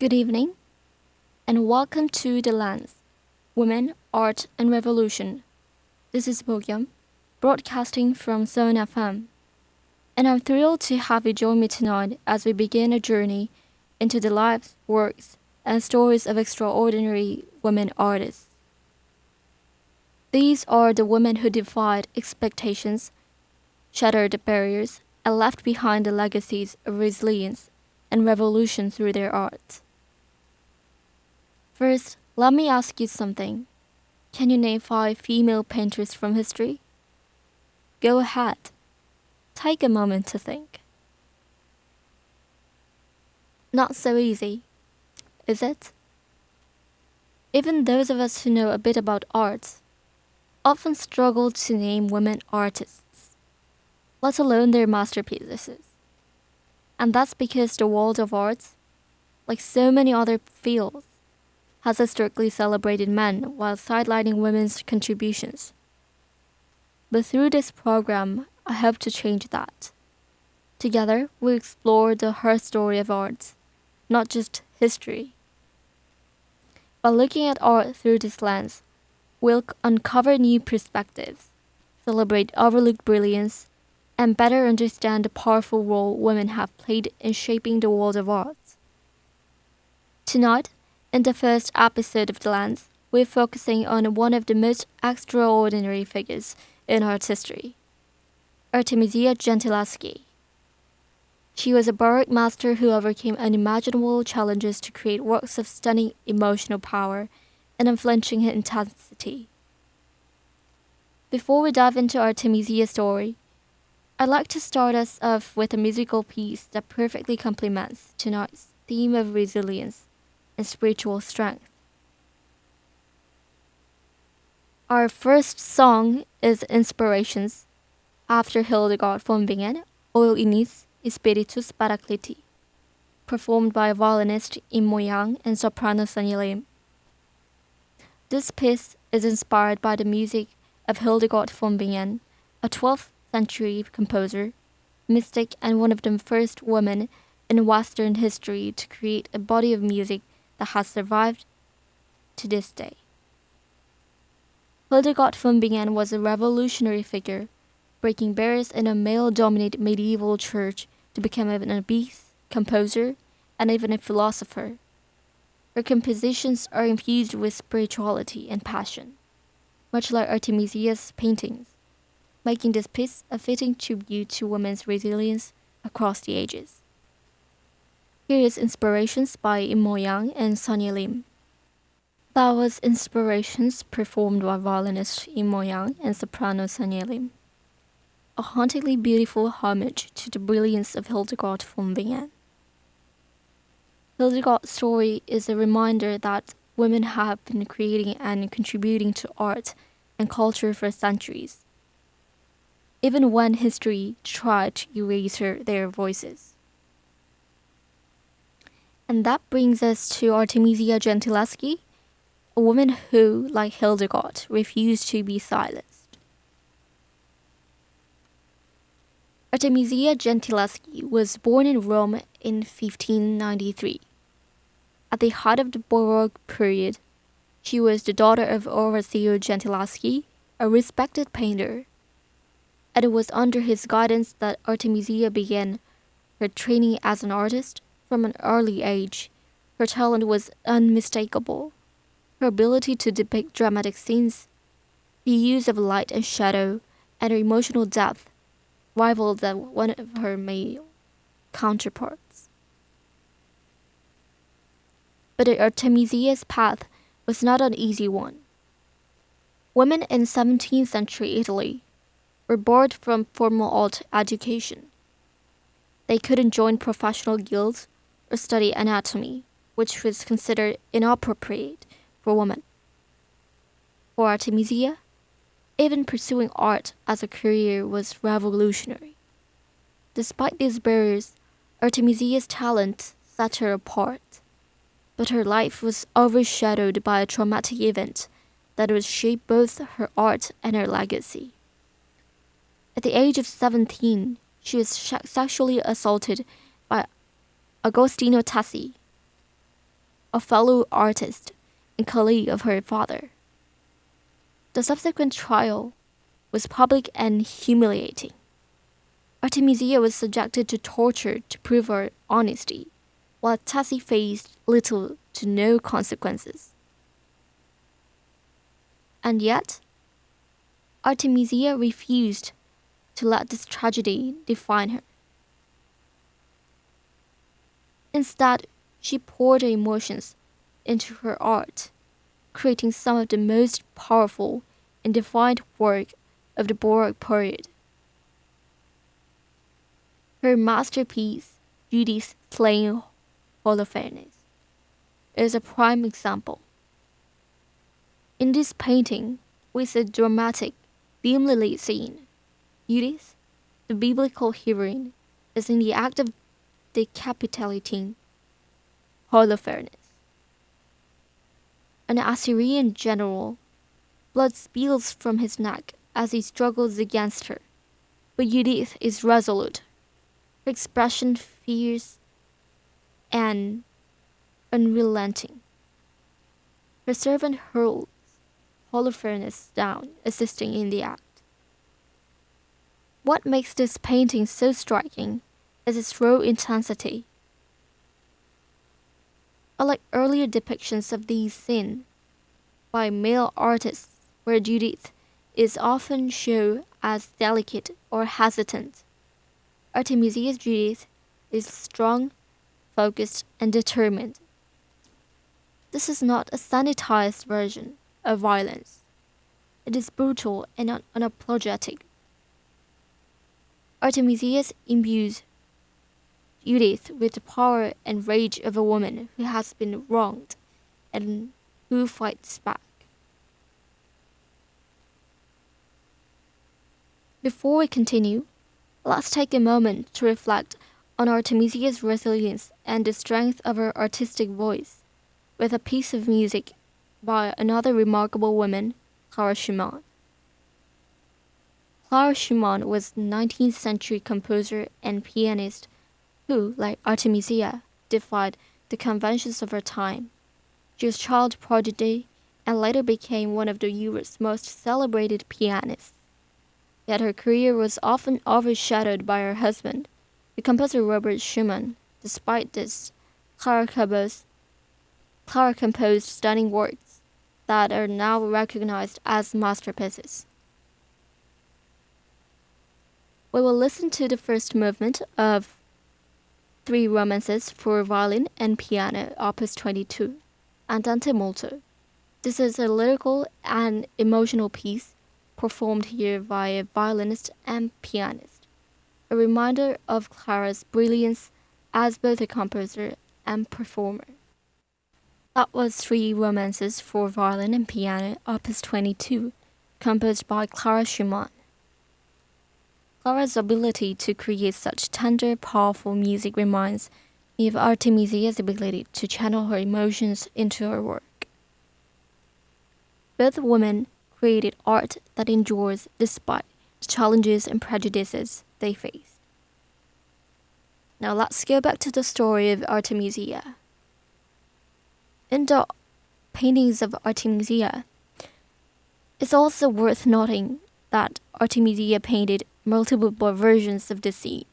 Good evening, and welcome to The Lens, Women, Art, and Revolution. This is Bogyum, broadcasting from SoneFM, and I'm thrilled to have you join me tonight as we begin a journey into the lives, works, and stories of extraordinary women artists. These are the women who defied expectations, shattered barriers, and left behind the legacies of resilience and revolution through their art. First, let me ask you something. Can you name 5 female painters from history? Go ahead. Take a moment to think. Not so easy, is it? Even those of us who know a bit about art often struggle to name women artists, let alone their masterpieces. And that's because the world of art, like so many other fields, has historically celebrated men while sidelining women's contributions. But through this program, I hope to change that. Together, we'll explore the her story of art, not just history. By looking at art through this lens, we'll uncover new perspectives, celebrate overlooked brilliance, and better understand the powerful role women have played in shaping the world of art. Tonight, in the first episode of The Lens, we're focusing on one of the most extraordinary figures in art history, Artemisia Gentileschi. She was a Baroque master who overcame unimaginable challenges to create works of stunning emotional power and unflinching intensity. Before we dive into Artemisia's story, I'd like to start us off with a musical piece that perfectly complements tonight's theme of resilience and spiritual strength. Our first song is Inspirations, after Hildegard von Bingen, O Inis Spiritus Paracliti, performed by violinist Imo Yang and soprano Sunny Lim. This piece is inspired by the music of Hildegard von Bingen, a 12th century composer, mystic, and one of the first women in Western history to create a body of music that has survived to this day. Hildegard von Bingen was a revolutionary figure, breaking barriers in a male-dominated medieval church to become an abbess, composer, and even a philosopher. Her compositions are infused with spirituality and passion, much like Artemisia's paintings, making this piece a fitting tribute to women's resilience across the ages. Here is Inspirations by Imo Yang and Sunny Lim. That was Inspirations performed by violinist Imo Yang and soprano Sunny Lim, a hauntingly beautiful homage to the brilliance of Hildegard von Bingen. Hildegard's story is a reminder that women have been creating and contributing to art and culture for centuries, even when history tried to erase their voices. And that brings us to Artemisia Gentileschi, a woman who, like Hildegard, refused to be silenced. Artemisia Gentileschi was born in Rome in 1593. At the height of the Baroque period, she was the daughter of Orazio Gentileschi, a respected painter, and it was under his guidance that Artemisia began her training as an artist. From an early age, her talent was unmistakable. Her ability to depict dramatic scenes, the use of light and shadow, and her emotional depth rivaled that one of her male counterparts. But Artemisia's path was not an easy one. Women in 17th century Italy were barred from formal art education. They couldn't join professional guilds or study anatomy, which was considered inappropriate for women. For Artemisia, even pursuing art as a career was revolutionary. Despite these barriers, Artemisia's talent set her apart, but her life was overshadowed by a traumatic event that would shape both her art and her legacy. At the age of 17, she was sexually assaulted by Agostino Tassi, a fellow artist and colleague of her father. The subsequent trial was public and humiliating. Artemisia was subjected to torture to prove her honesty, while Tessie faced little to no consequences. And yet, Artemisia refused to let this tragedy define her. Instead, she poured her emotions into her art, creating some of the most powerful and defiant work of the Baroque period. Her masterpiece, Judith slaying Holofernes, is a prime example. In this painting, with a dramatic, dimly lit scene, Judith, the biblical heroine, is in the act of decapitating Holofernes. An Assyrian general, blood spills from his neck as he struggles against her, but Judith is resolute, her expression fierce and unrelenting. Her servant hurls Holofernes down, assisting in the act. What makes this painting so striking is its raw intensity. Unlike earlier depictions of these scenes by male artists, where Judith is often shown as delicate or hesitant, Artemisia's Judith is strong, focused, and determined. This is not a sanitized version of violence. It is brutal and unapologetic. Artemisia imbues Judith with the power and rage of a woman who has been wronged and who fights back. Before we continue, let's take a moment to reflect on Artemisia's resilience and the strength of her artistic voice with a piece of music by another remarkable woman, Clara Schumann. Clara Schumann was a 19th century composer and pianist who, like Artemisia, defied the conventions of her time. She was a child prodigy and later became one of Europe's most celebrated pianists. Yet her career was often overshadowed by her husband, the composer Robert Schumann. Despite this, Clara composed stunning works that are now recognized as masterpieces. We will listen to the first movement of Three Romances for Violin and Piano, Opus 22, Andante Molto. This is a lyrical and emotional piece performed here by a violinist and pianist, a reminder of Clara's brilliance as both a composer and performer. That was Three Romances for Violin and Piano, Opus 22, composed by Clara Schumann. Clara's ability to create such tender, powerful music reminds me of Artemisia's ability to channel her emotions into her work. Both women created art that endures despite the challenges and prejudices they faced. Now let's go back to the story of Artemisia. In the paintings of Artemisia, it's also worth noting that Artemisia painted multiple versions of the scene.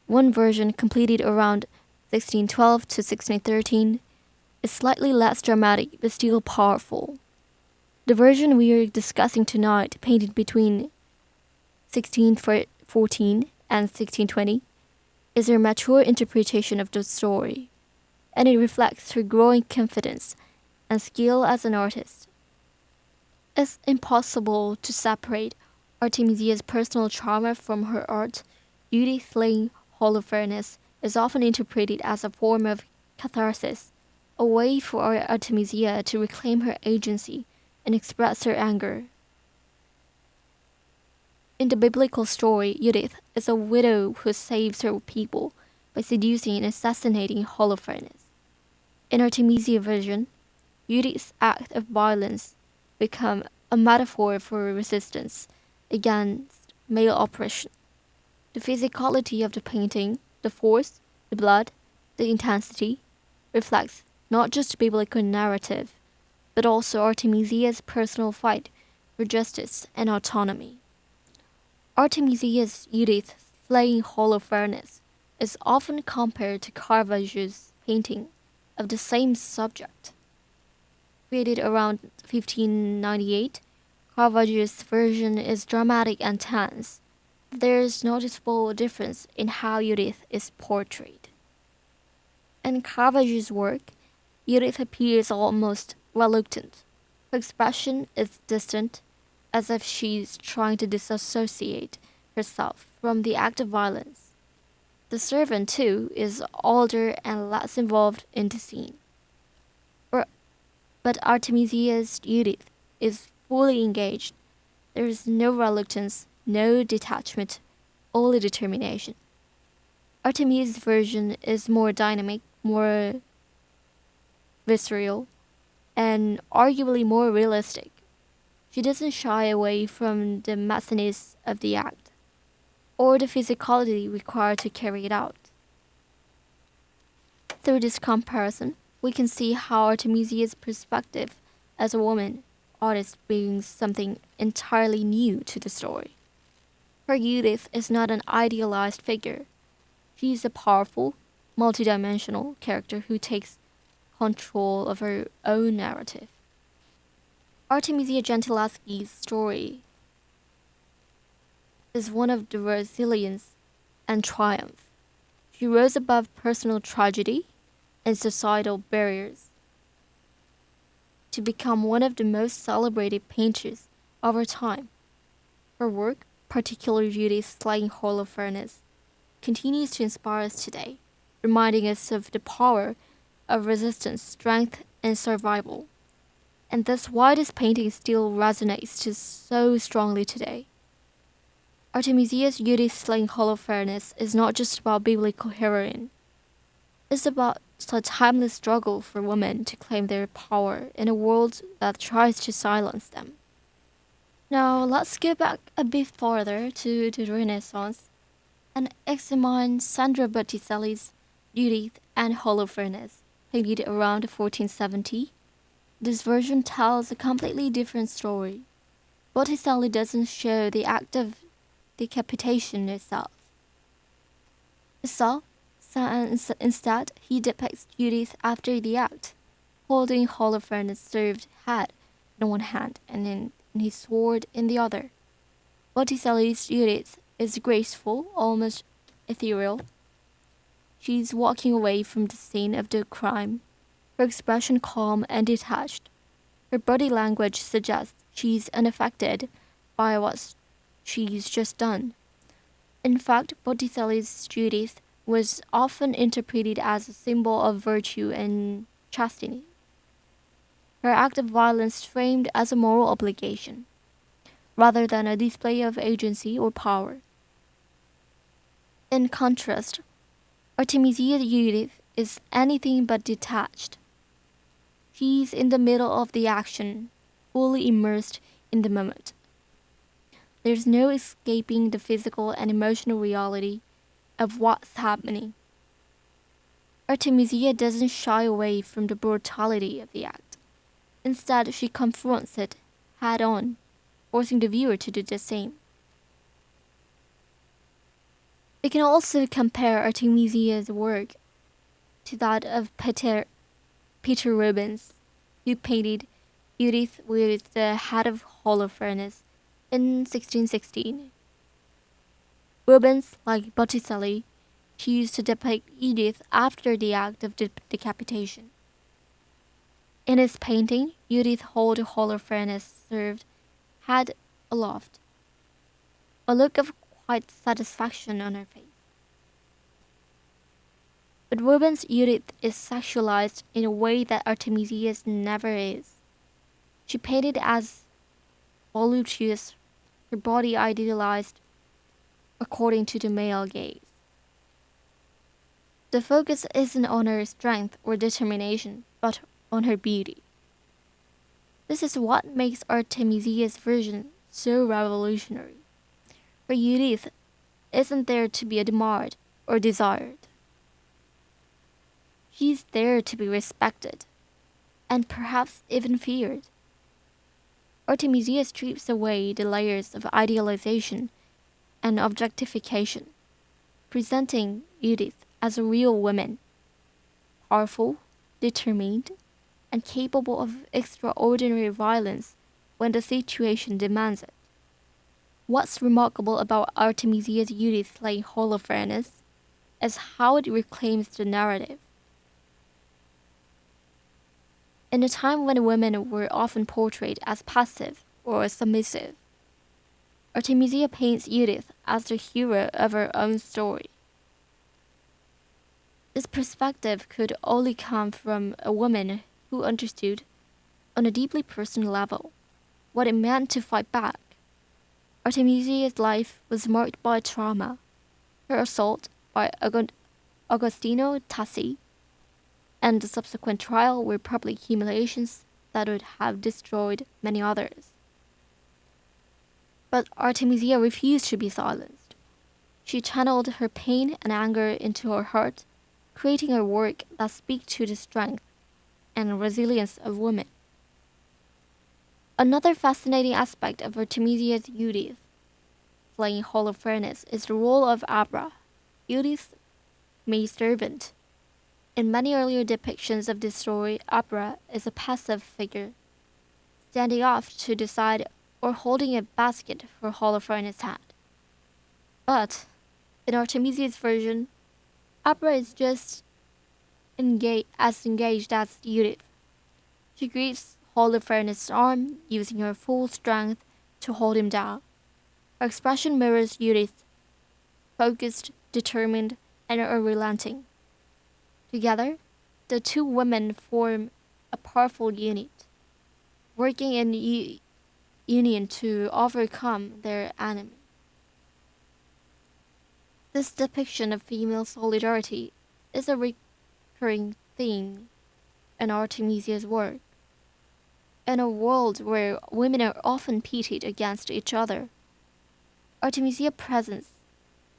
One version, completed around 1612 to 1613, is slightly less dramatic but still powerful. The version we are discussing tonight, painted between 1614 and 1620, is her mature interpretation of the story, and it reflects her growing confidence and skill as an artist. It's impossible to separate Artemisia's personal trauma from her art. Judith slaying Holofernes is often interpreted as a form of catharsis, a way for Artemisia to reclaim her agency and express her anger. In the biblical story, Judith is a widow who saves her people by seducing and assassinating Holofernes. In Artemisia's version, Judith's act of violence becomes a metaphor for resistance against male oppression. The physicality of the painting, the force, the blood, the intensity, reflects not just biblical narrative, but also Artemisia's personal fight for justice and autonomy. Artemisia's Judith slaying Holofernes is often compared to Caravaggio's painting of the same subject. Created around 1598, Caravaggio's version is dramatic and tense. There is noticeable difference in how Judith is portrayed. In Caravaggio's work, Judith appears almost reluctant. Her expression is distant, as if she's trying to disassociate herself from the act of violence. The servant, too, is older and less involved in the scene. But Artemisia's Judith is fully engaged. There is no reluctance, no detachment, only determination. Artemisia's version is more dynamic, more visceral, and arguably more realistic. She doesn't shy away from the messiness of the act, or the physicality required to carry it out. Through this comparison, we can see how Artemisia's perspective as a woman artist brings something entirely new to the story. Her Judith is not an idealized figure. She is a powerful, multidimensional character who takes control of her own narrative. Artemisia Gentileschi's story is one of the resilience and triumph. She rose above personal tragedy and societal barriers to become one of the most celebrated painters of her time. Her work, particularly Judith's slaying Holofernes, continues to inspire us today, reminding us of the power of resistance, strength, and survival. And that's why this painting still resonates so strongly today. Artemisia's Judith slaying Holofernes is not just about biblical heroine. It's about a timeless struggle for women to claim their power in a world that tries to silence them. Now let's go back a bit farther to the Renaissance and examine Sandro Botticelli's Judith and Holofernes, painted around 1470. This version tells a completely different story. Botticelli doesn't show the act of decapitation itself. Instead, he depicts Judith after the act, holding Holofernes' served head in one hand and his sword in the other. Botticelli's Judith is graceful, almost ethereal. She's walking away from the scene of the crime, her expression calm and detached. Her body language suggests she's unaffected by what she's just done. In fact, Botticelli's Judith was often interpreted as a symbol of virtue and chastity. Her act of violence framed as a moral obligation, rather than a display of agency or power. In contrast, Artemisia Judith is anything but detached. She's in the middle of the action, fully immersed in the moment. There's no escaping the physical and emotional reality of what's happening. Artemisia doesn't shy away from the brutality of the act. Instead, she confronts it head-on, forcing the viewer to do the same. We can also compare Artemisia's work to that of Peter Rubens, who painted Judith with the head of Holofernes in 1616. Rubens, like Botticelli, used to depict Judith after the act of decapitation. In his painting, Judith holds Holofernes' served head aloft, a look of quiet satisfaction on her face. But Rubens' Judith is sexualized in a way that Artemisia's never is. She painted as voluptuous, her body idealized according to the male gaze. The focus isn't on her strength or determination, but on her beauty. This is what makes Artemisia's version so revolutionary. Her Judith isn't there to be admired or desired. She is there to be respected, and perhaps even feared. Artemisia strips away the layers of idealization and objectification, presenting Judith as a real woman, powerful, determined, and capable of extraordinary violence when the situation demands it. What's remarkable about Artemisia's Judith slaying Holofernes is how it reclaims the narrative. In a time when women were often portrayed as passive or submissive, Artemisia paints Judith as the hero of her own story. This perspective could only come from a woman who understood, on a deeply personal level, what it meant to fight back. Artemisia's life was marked by trauma. Her assault by Agostino Tassi and the subsequent trial were public humiliations that would have destroyed many others. But Artemisia refused to be silenced. She channeled her pain and anger into her heart, creating a work that speaks to the strength and resilience of women. Another fascinating aspect of Artemisia's Judith slaying Holofernes is the role of Abra, Judith's maidservant. In many earlier depictions of this story, Abra is a passive figure, standing off to the side or holding a basket for Holofernes' head. But in Artemisia's version, Abra is just as engaged as Judith. She grips Holofernes' arm, using her full strength to hold him down. Her expression mirrors Judith, focused, determined, and unrelenting. Together, the two women form a powerful unit, working in union to overcome their enemy. This depiction of female solidarity is a recurring theme in Artemisia's work. In a world where women are often pitted against each other, Artemisia presents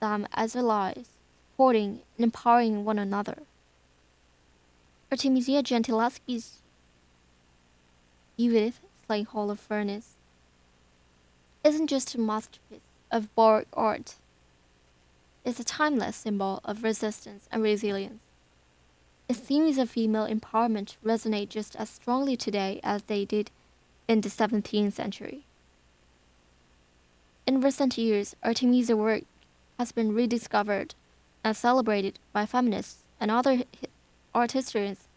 them as allies, supporting and empowering one another. Artemisia Gentileschi's Judith slaying Holofernes isn't just a masterpiece of Baroque art. It's a timeless symbol of resistance and resilience. Its themes of female empowerment resonate just as strongly today as they did in the 17th century. In recent years, Artemisia's work has been rediscovered and celebrated by feminists and other art historians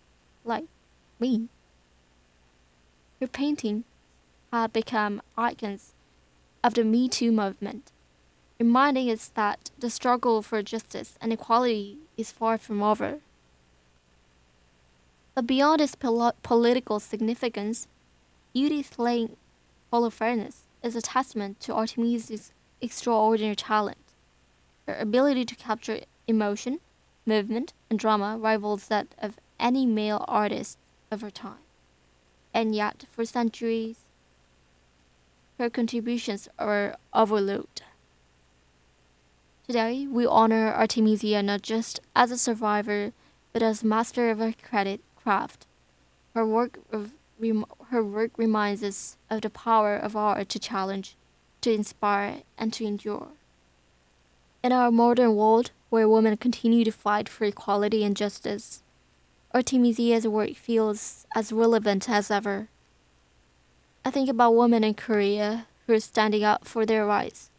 like me. Her paintings have become icons of the Me Too movement, reminding us that the struggle for justice and equality is far from over. But beyond its political significance, Judith slaying Holofernes is a testament to Artemisia's extraordinary talent. Her ability to capture emotion, movement, and drama rivals that of any male artist of her time. And yet, for centuries, her contributions are overlooked. Today, we honor Artemisia not just as a survivor, but as master of her craft. Her work reminds us of the power of art to challenge, to inspire, and to endure. In our modern world, where women continue to fight for equality and justice, Artemisia's work feels as relevant as ever. I think about women in Korea who are standing up for their rights,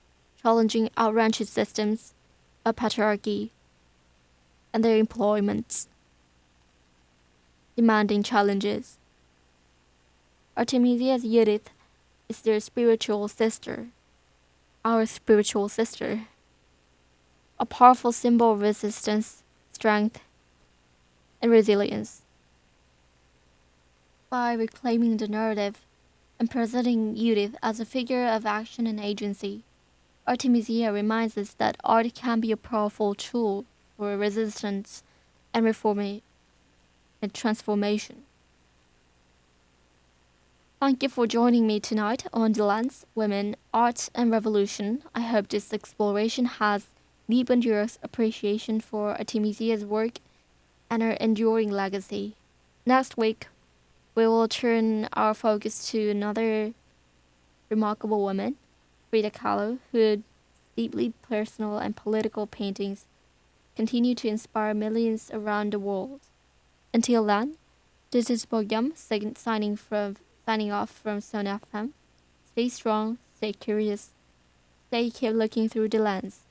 challenging outrageous systems of patriarchy and their employments, demanding challenges. Artemisia's Judith is their spiritual sister, our spiritual sister, a powerful symbol of resistance, strength, and resilience. By reclaiming the narrative and presenting Judith as a figure of action and agency, Artemisia reminds us that art can be a powerful tool for resistance and transformation. Thank you for joining me tonight on The Lens, Women, Art and Revolution. I hope this exploration has deepened your appreciation for Artemisia's work and her enduring legacy. Next week, we will turn our focus to another remarkable woman, Frida Kahlo, whose deeply personal and political paintings continue to inspire millions around the world. Until then, this is Bogyum signing off from SoneFM. Stay strong, stay curious, stay keep looking through the lens.